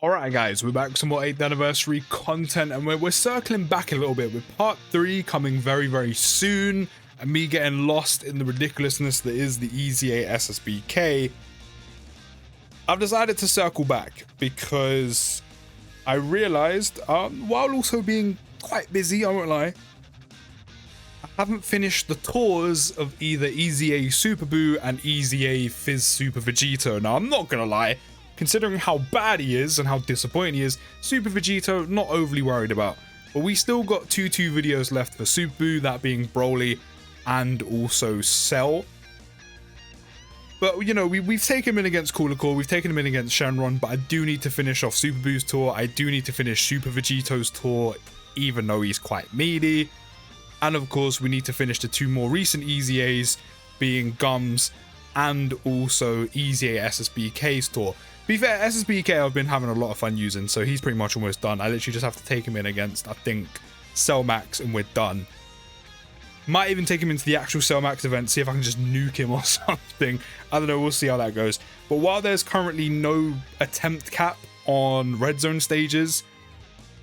Alright guys, we're back with some more 8th anniversary content, and we're circling back a little bit with part 3 coming very soon, and me getting lost in the ridiculousness that is the EZA SSBK. I've decided to circle back because I realized, while also being quite busy, I won't lie, I haven't finished the tours of either EZA Super BUU and EZA Fizz Super Vegito. Now, I'm not gonna lie, considering how bad he is and how disappointing he is, Super Vegito, not overly worried about. But we still got two videos left for Super BUU, that being BROLY and also Cell. But, you know, we've taken him in against Cooler Core, we've taken him in against Shenron, but I do need to finish off Super BUU's tour. I do need to finish Super Vegito's tour, even though he's quite meaty. And of course, we need to finish the two more recent EZAs, being Gums and also EZA SSBK's tour. To be fair, SSBK I've been having a lot of fun using, so he's pretty much almost done. I literally just have to take him in against, I think, Cell Max, and we're done. Might even take him into the actual Cell Max event, see if I can just nuke him or something. I don't know, we'll see how that goes. But while there's currently no attempt cap on red zone stages,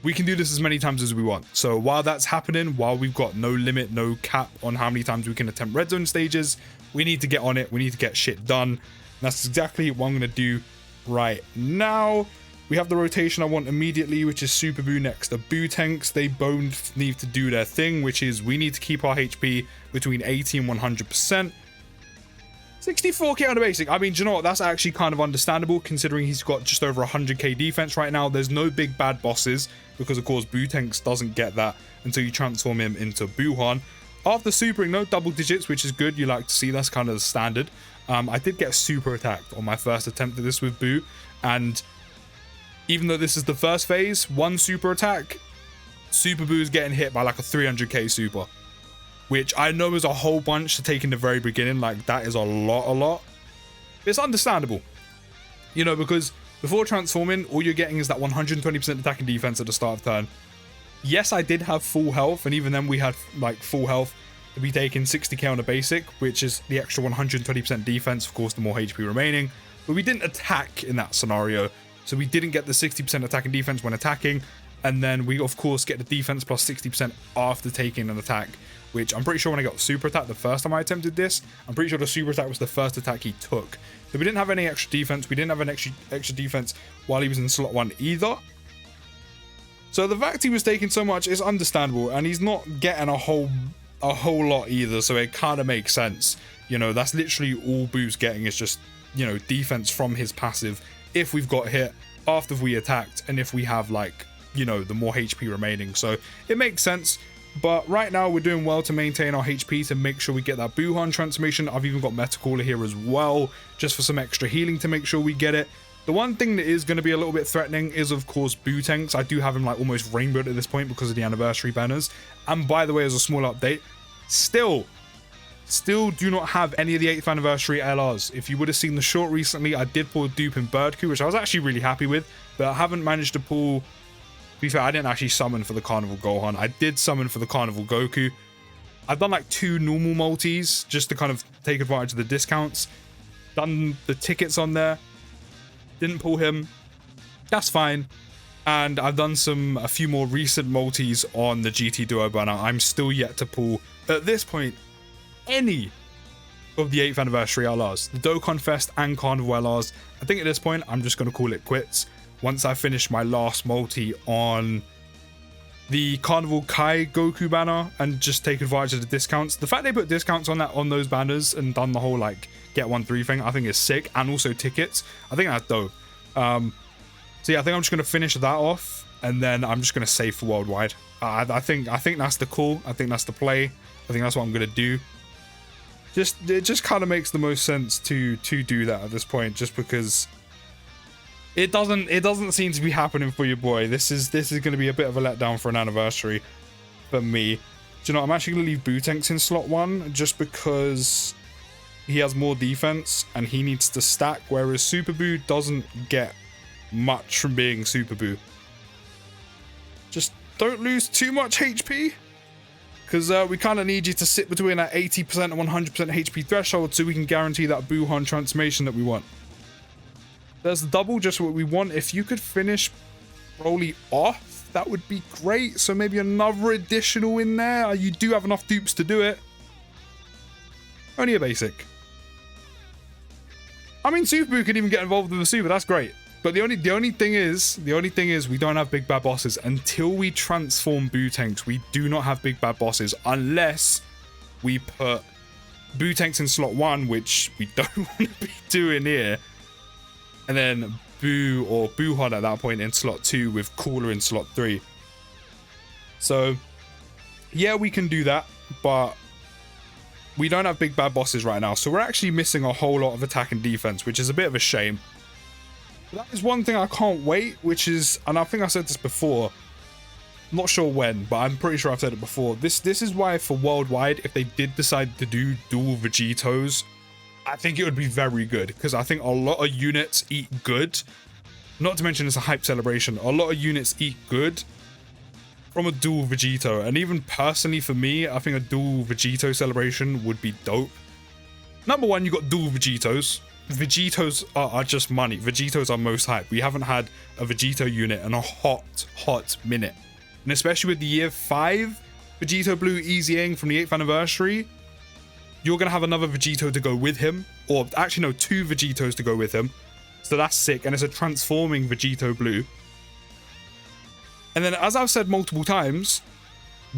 we can do this as many times as we want. So while that's happening, while we've got no limit, no cap on how many times we can attempt red zone stages, we need to get on it, we need to get shit done. And that's exactly what I'm going to do right now. We have the rotation I want immediately, which is Super BUU next to BUU tanks. They both need to do their thing, which is we need to keep our HP between 80 and 100%. 64k on the basic. I mean, do you know what? That's actually kind of understandable considering he's got just over 100k defense right now. There's no big bad bosses because, of course, BUU tanks doesn't get that until you transform him into Buuhan. After supering, no double digits, which is good. You like to see, that's kind of the standard. I did get super attacked on my first attempt at this with BUU, and even though this is the first phase, one super attack, Super BUU is getting hit by like a 300k super, which I know is a whole bunch to take in the very beginning. Like, that is a lot. It's understandable, you know, because before transforming, all you're getting is that 120% attack and defense at the start of turn. Yes, I did have full health, and even then we had like full health to be taking 60k on the basic, which is the extra 120% defense, of course, the more HP remaining. But we didn't attack in that scenario, so we didn't get the 60% attack and defense when attacking. And then we, of course, get the defense plus 60% after taking an attack, which I'm pretty sure when I got super attack the first time I attempted this, I'm pretty sure the super attack was the first attack he took. So we didn't have any extra defense. We didn't have an extra defense while he was in slot 1 either. So the fact he was taking so much is understandable, and he's not getting a whole lot either, so it kind of makes sense. You know, that's literally all BUU's getting, is just, you know, defense from his passive if we've got hit, after we attacked, and if we have, like, you know, the more HP remaining. So it makes sense. But right now we're doing well to maintain our HP to make sure we get that Buuhan transformation. I've even got Metacooler here as well, just for some extra healing to make sure we get it. The one thing that is going to be a little bit threatening is, of course, BUU tanks. I do have him like almost rainbowed at this point because of the anniversary banners. And by the way, as a small update, still do not have any of the 8th anniversary LRs. If you would have seen the short recently, I did pull a dupe in Birdcoo, which I was actually really happy with, but I haven't managed to pull. To be fair, I didn't actually summon for the Carnival Gohan. I did summon for the Carnival Goku. I've done like 2 normal multis just to kind of take advantage of the discounts. Done the tickets on there. Didn't pull him. That's fine. And I've done a few more recent multis on the GT Duo banner. I'm still yet to pull, at this point, any of the 8th anniversary LRs. The Dokkan Fest and Carnival LRs. I think at this point, I'm just going to call it quits. Once I finish my last multi on the Carnival Kai Goku banner and just take advantage of the discounts. The fact they put discounts on those banners and done the whole like get 1-3 thing, I think is sick. And also tickets, I think that's dope. So yeah, I think I'm just going to finish that off, and then I'm just going to save for worldwide. I think that's the call. I think that's the play. I think that's what I'm going to do. It just kind of makes the most sense to do that at this point, just because it doesn't seem to be happening for your boy. This is going to be a bit of a letdown for an anniversary for me. Do you know, I'm actually going to leave BUU tanks in slot 1 just because he has more defense and he needs to stack, whereas Super BUU doesn't get much from being Super BUU. Just don't lose too much HP, because we kind of need you to sit between that 80% and 100% HP threshold so we can guarantee that Buuhan transformation that we want. There's the double, just what we want. If you could finish BROLY off, that would be great. So maybe another additional in there. You do have enough dupes to do it. Only a basic. I mean, Super BUU could even get involved with the super. That's great. But the only thing is we don't have big bad bosses until we transform BUU tanks. We do not have big bad bosses unless we put BUU tanks in slot 1, which we don't want to be doing here, and then BUU or BUUHON at that point in slot 2 with Cooler in slot 3. So yeah, we can do that, but we don't have big bad bosses right now, so we're actually missing a whole lot of attack and defense, which is a bit of a shame. But that is one thing I can't wait, which is, and I think I said this before, I'm not sure when, but I'm pretty sure I've said it before. This is why for worldwide, if they did decide to do dual Vegetos, I think it would be very good, because I think a lot of units eat good. Not to mention it's a hype celebration. A lot of units eat good from a dual Vegeto, and even personally for me, I think a dual Vegeto celebration would be dope. Number one, you got dual Vegetos. Vegetos are just money. Vegetos are most hype. We haven't had a Vegeto unit in a hot minute. And especially with the year 5 Vegeto Blue EZAing from the 8th anniversary, you're going to have another Vegeto to go with him. Or actually, no, 2 Vegetos to go with him. So that's sick. And it's a transforming Vegeto Blue. And then, as I've said multiple times,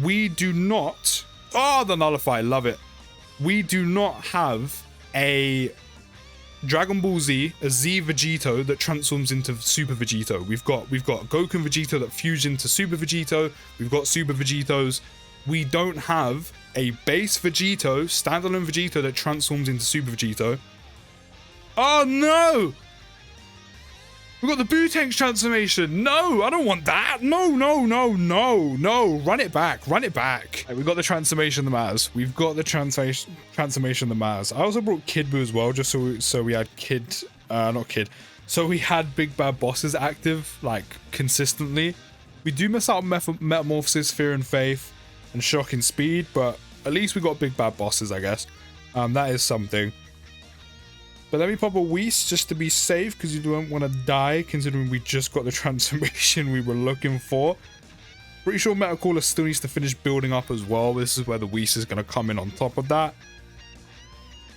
we do not... Oh, the Nullify, love it. We do not have a Dragon Ball Z, a Z Vegeto that transforms into Super Vegeto. We've got Goku and Vegeta that fuse into Super Vegeto. We've got Super Vegetos. We don't have a base Vegeto, standalone Vegeto that transforms into Super Vegeto. Oh no! We've got the BUU tanks transformation. No, I don't want that. No. Run it back. Right, we've got the transformation that matters. We've got the transformation that matters. I also brought Kid BUU as well, just so we had so we had big bad bosses active, like, consistently. We do miss out on Metamorphosis, Fear and Faith, and Shock and Speed, but at least we got big bad bosses, I guess. That is something. But let me pop a Whis just to be safe, because you don't want to die, considering we just got the transformation we were looking for. Pretty sure Metacooler still needs to finish building up as well. This is where the Whis is going to come in on top of that.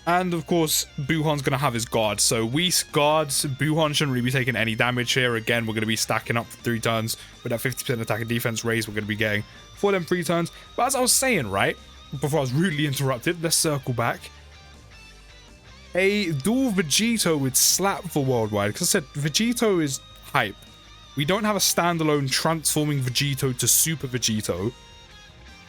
And of course, BUUHON's going to have his guard. So Whis guards, BUUHON shouldn't really be taking any damage here. Again, we're going to be stacking up for 3 turns. With that 50% attack and defense raise, we're going to be getting for them 3 turns. But as I was saying, right, before I was rudely interrupted, let's circle back. A dual Vegeto would slap for worldwide, because I said Vegeto is hype. We don't have a standalone transforming Vegeto to Super Vegeto.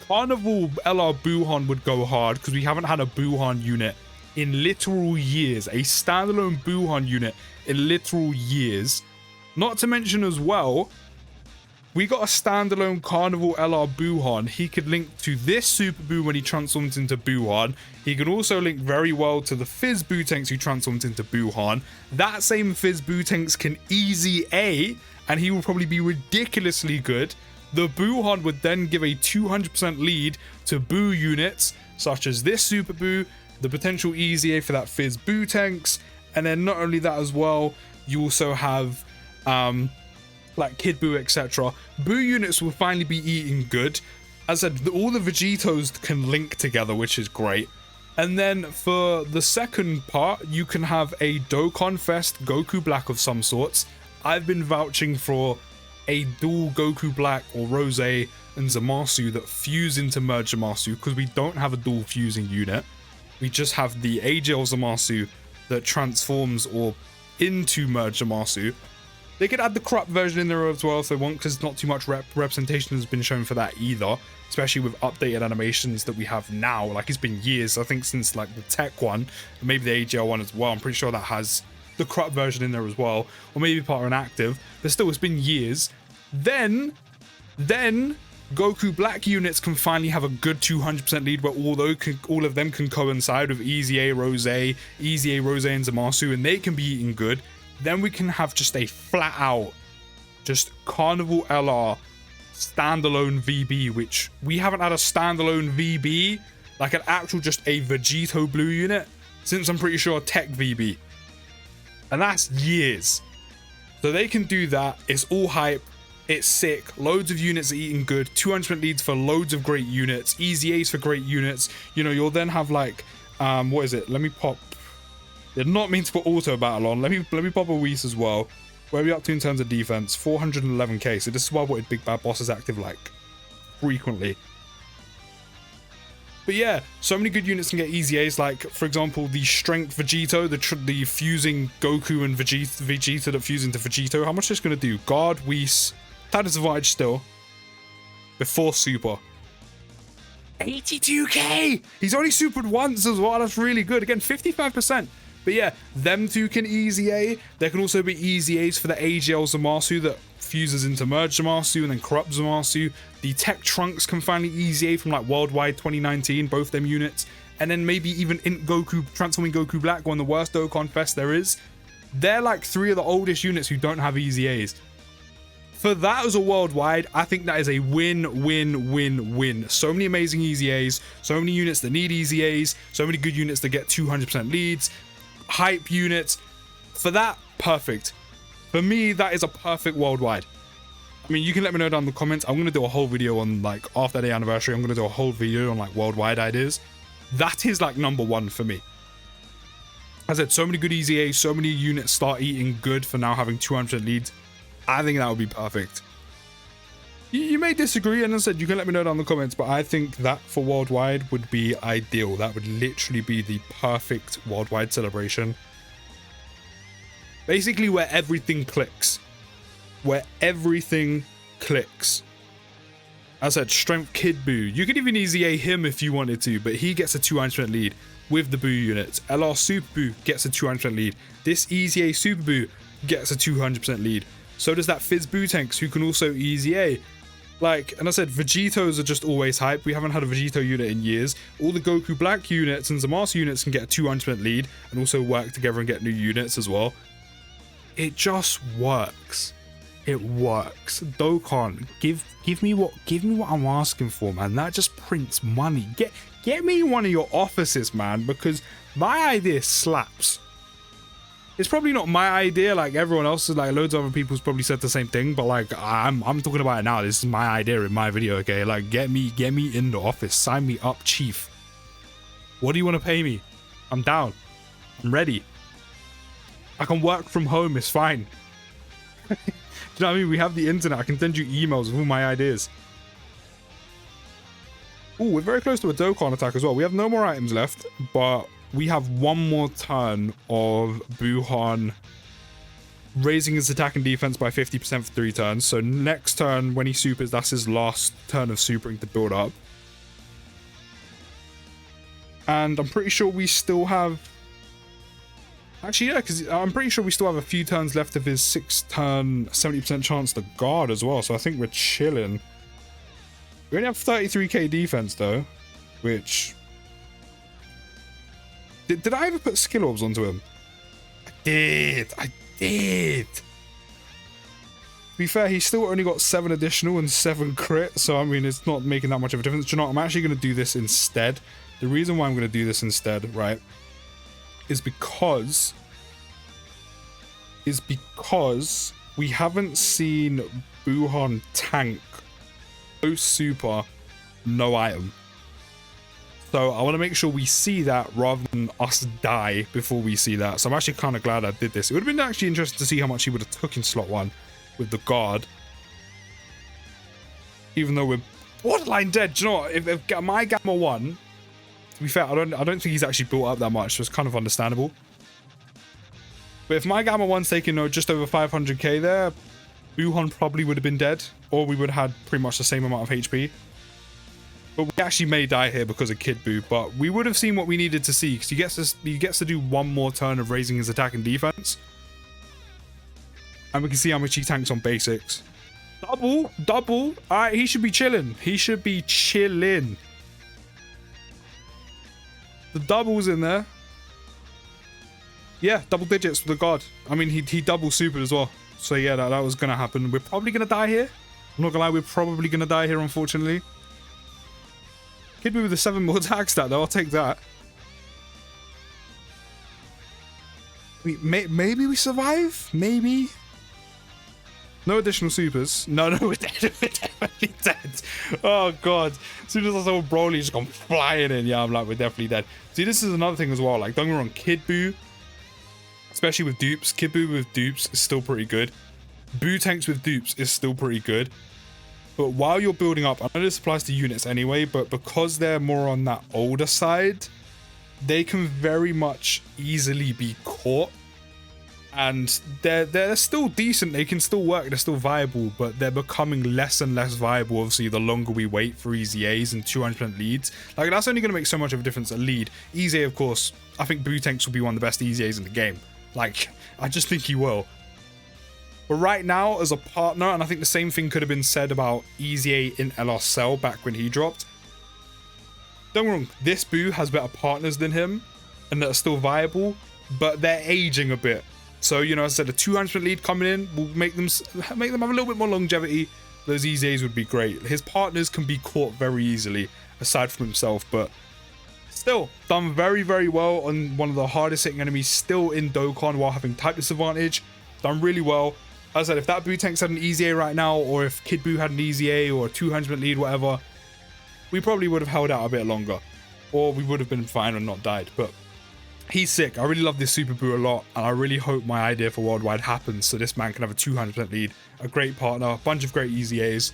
Carnival LR BUUHON would go hard, because we haven't had a BUUHON unit in literal years. A standalone BUUHON unit in literal years. Not to mention as well, we got a standalone Carnival LR BUUHON. He could link to this Super BUU when he transforms into BUUHON. He can also link very well to the Fizz BUU tanks who transformed into BUUHON. That same Fizz BUU tanks can EZA, and he will probably be ridiculously good. The BUUHON would then give a 200% lead to BUU units, such as this Super BUU, the potential EZA for that Fizz BUU tanks, and then not only that as well, you also have like Kid BUU, etc. BUU units will finally be eating good. As I said, all the Vegetos can link together, which is great. And then for the second part, you can have a Dokkan Fest Goku Black of some sorts. I've been vouching for a dual Goku Black or Rose and Zamasu that fuse into Merge Zamasu, because we don't have a dual fusing unit. We just have the AGL Zamasu that transforms or into Merge Zamasu. They could add the corrupt version in there as well if they want, because not too much representation has been shown for that either, especially with updated animations that we have now. Like, it's been years, I think, since like the tech one, and maybe the AGL one as well. I'm pretty sure that has the corrupt version in there as well, or maybe part of an active, but still, it's been years. Then Goku Black units can finally have a good 200% lead, where all of them can coincide with EZA Rose and Zamasu, and they can be eating good. Then we can have just a flat out, just Carnival LR standalone VB, which we haven't had a standalone VB, like an actual just a Vegeto Blue unit, since I'm pretty sure Tech VB. And that's years. So they can do that. It's all hype. It's sick. Loads of units are eating good. 200% leads for loads of great units. EZAs for great units. You know, you'll then have like, what is it? Let me pop. They're not meant to put auto battle on. Let me pop a Whis as well. Where are we up to in terms of defense? 411k. So this is why I wanted Big Bad Bosses active like frequently. But yeah, so many good units can get EZAs. Like, for example, the Strength Vegito, the fusing Goku and Vegeta that fuse into Vegito. How much is this going to do? Guard, Whis, Tidus Advantage still. Before Super. 82k! He's only supered once as well. That's really good. Again, 55%. But yeah, them two can EZA. There can also be EZAs for the AGL Zamasu that fuses into Merge Zamasu and then Corrupt Zamasu. The Tech Trunks can finally EZA from like Worldwide 2019, both them units. And then maybe even Int Goku, Transforming Goku Black, one of the worst Dokkan Fest there is. They're like 3 of the oldest units who don't have EZAs. For that as a worldwide, I think that is a win, win, win, win. So many amazing EZAs, so many units that need EZAs, so many good units that get 200% leads, hype units. For that, perfect. For me, that is a perfect worldwide. I mean, you can let me know down in the comments. I'm going to do a whole video on like after the anniversary. I'm going to do a whole video on like worldwide ideas. That is like #1 for me. As I said, so many good EZAs, so many units start eating good for now having 200 leads. I think that would be perfect. You may disagree, and as I said, you can let me know down in the comments, but I think that for worldwide would be ideal. That would literally be the perfect worldwide celebration. Basically where everything clicks. Where everything clicks. As I said, Strength Kid BUU. You could even EZA him if you wanted to, but he gets a 200% lead with the BUU units. LR Super BUU gets a 200% lead. This EZA Super BUU gets a 200% lead. So does that Fizz BUU tanks, who can also EZA. Like, and I said, Vegetos are just always hype. We haven't had a Vegito unit in years. All the Goku Black units and Zamasu units can get a 200% lead and also work together and get new units as well. It just works. It works. Dokkan, give me what I'm asking for, man. That just prints money. Get me one of your offices, man, because my idea slaps. It's probably not my idea, like everyone else's, like loads of other people's probably said the same thing, but like I'm talking about it now. This is my idea in my video, okay? Like get me in the office. Sign me up, chief. What do you want to pay me? I'm down. I'm ready. I can work from home, it's fine. Do you know what I mean? We have the internet. I can send you emails with all my ideas. Oh, we're very close to a Dokkan attack as well. We have no more items left, but we have one more turn of Buhan raising his attack and defense by 50% for 3 turns. So next turn, when he supers, that's his last turn of supering to build up. And I'm pretty sure we still have... Actually, yeah, because I'm pretty sure we still have a few turns left of his 6-turn 70% chance to guard as well. So I think we're chilling. We only have 33k defense though, which... Did I ever put skill orbs onto him? I did. To be fair, he's still only got 7 additional and 7 crit, so I mean, it's not making that much of a difference. Do you know what? I'm actually going to do this instead. The reason why I'm going to do this instead, right, is because we haven't seen Buhan tank post super no item. So I want to make sure we see that rather than us die before we see that. So I'm actually kind of glad I did this. It would have been actually interesting to see how much he would have took in slot 1 with the guard. Even though we're borderline dead. Do you know what? If my Gamma 1, to be fair, I don't think he's actually built up that much. So it's kind of understandable. But if my Gamma 1's taking just over 500k there, Buhan probably would have been dead. Or we would have had pretty much the same amount of HP. But we actually may die here because of Kid BUU, but we would have seen what we needed to see because he gets to do one more turn of raising his attack and defense. And we can see how much he tanks on basics. Double. Alright, he should be chilling. The double's in there. Yeah, double digits for the god. I mean, he double supered as well. So yeah, that was going to happen. We're probably going to die here. I'm not going to lie, we're probably going to die here, unfortunately. Kid BUU with the 7 more attack stat though, I'll take that. Maybe we survive? Maybe? No additional supers. No, we're dead. We're definitely dead. Oh, God. As soon as I saw BROLY just gone flying in, yeah, I'm like, we're definitely dead. See, this is another thing as well. Like, don't get me wrong, Kid BUU, especially with dupes, Kid BUU with dupes is still pretty good. BUU tanks with dupes is still pretty good. But while you're building up, I know this applies to units anyway, but because they're more on that older side, they can very much easily be caught. And they're still decent, they can still work, they're still viable, but they're becoming less and less viable, obviously, the longer we wait for EZAs and 200% leads. Like, that's only going to make so much of a difference, a lead. EZA, of course, I think BUU tanks will be one of the best EZAs in the game. Like, I just think he will. But right now, as a partner, and I think the same thing could have been said about EZA in LR Cell back when he dropped. Don't get me wrong, this BUU has better partners than him, and that are still viable, but they're aging a bit. So, you know, as I said, a 200% lead coming in will make them have a little bit more longevity. Those EZAs would be great. His partners can be caught very easily, aside from himself, but still done very, very well on one of the hardest hitting enemies still in Dokkan while having type disadvantage. Done really well. As I said, if that BUU tanks had an EZA right now, or if Kid BUU had an EZA or a 200% lead, whatever, we probably would have held out a bit longer, or we would have been fine and not died. But he's sick. I really love this Super BUU a lot, and I really hope my idea for Worldwide happens so this man can have a 200% lead, a great partner, a bunch of great EZAs.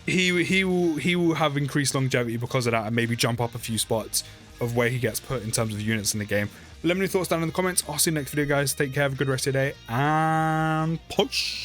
He will have increased longevity because of that, and maybe jump up a few spots of where he gets put in terms of units in the game. Let me know your thoughts down in the comments. I'll see you next video, guys. Take care, have a good rest of your day, and push.